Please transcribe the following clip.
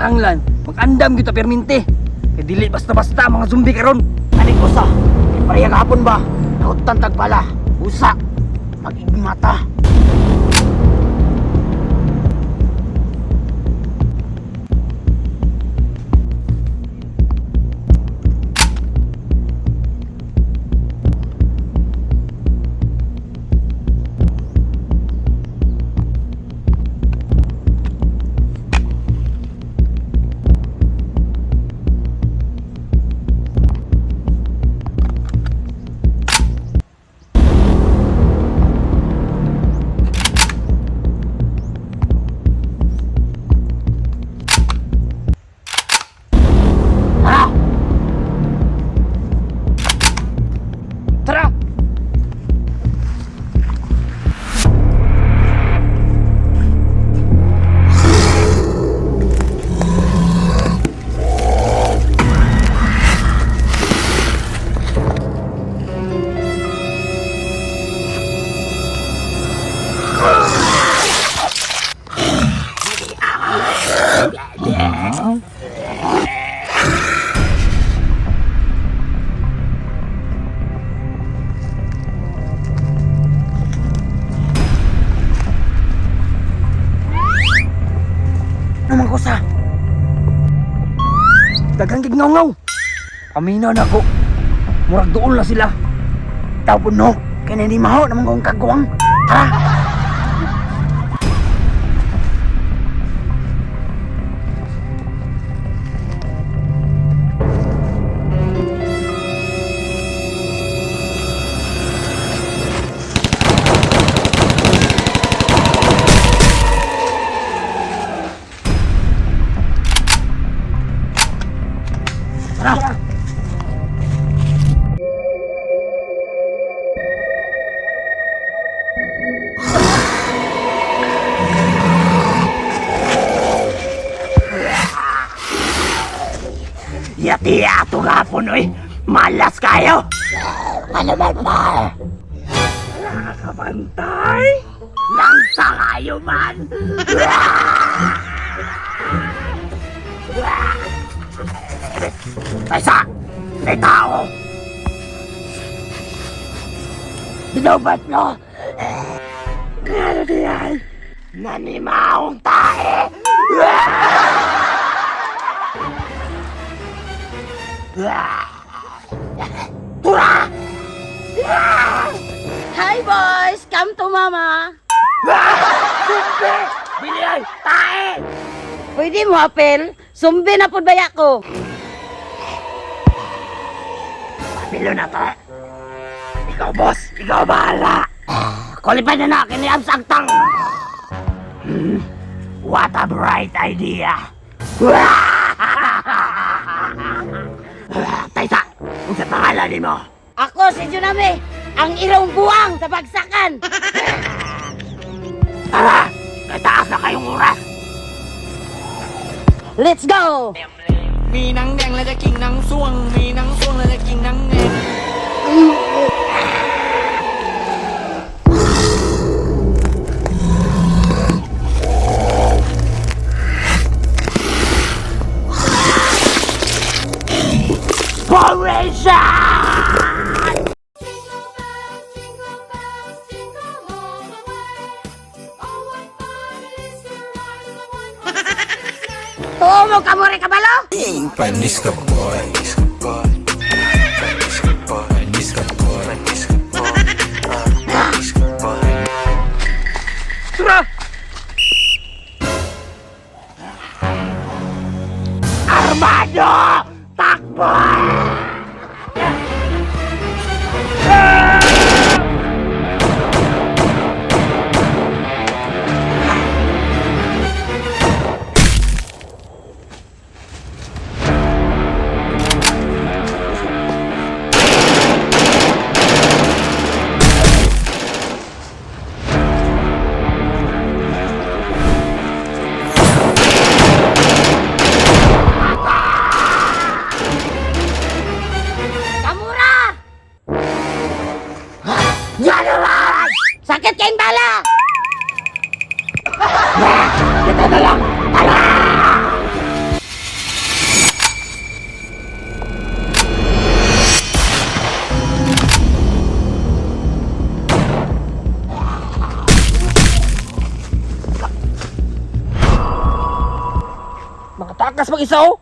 kinahanglan mag-andam kita perminti. Kay dili basta-basta mga zombie karon. Aning usa, iparehag hapon ba? Nautan tagpala, usa, mag-igmata. Tara! Naman ko sa, Daghang gigngaw-ngaw. Amina na ko. Murag doon na sila. daw puno, kaya hindi maho naman kong kagawang. Tara! Tara! Yati ato gapon, oy! Malas kayo! Ano man ba? Nakakabantay! Langsa kayo man! Taysa! May tao! Binobat nyo! Ano diyan? Nanimaong tae! Tura! Hi boys! Come to mama! Sumbi! Biliay! Tae! Pwede mo apel? Sumbi na po baya ko! Pilo na to! Ikaw boss! Ikaw bahala! Kulipan na na! Kiniam sagtang! What a bright idea! Taysa! Kung sa pangalan mo! Ako si Junami! Ang irong buwang sa bagsakan! Tara! Kataas na kayong oras! Let's go! มีหนังแดงและจะกินหนังส่วง มีหนังส่วงและจะกินหนังแดง Operation! Tuo mo ka mo rin kabalo? Panis ka boy. Panis ka boy. Tara! Armado! Takbo! lakas mag-isa oh.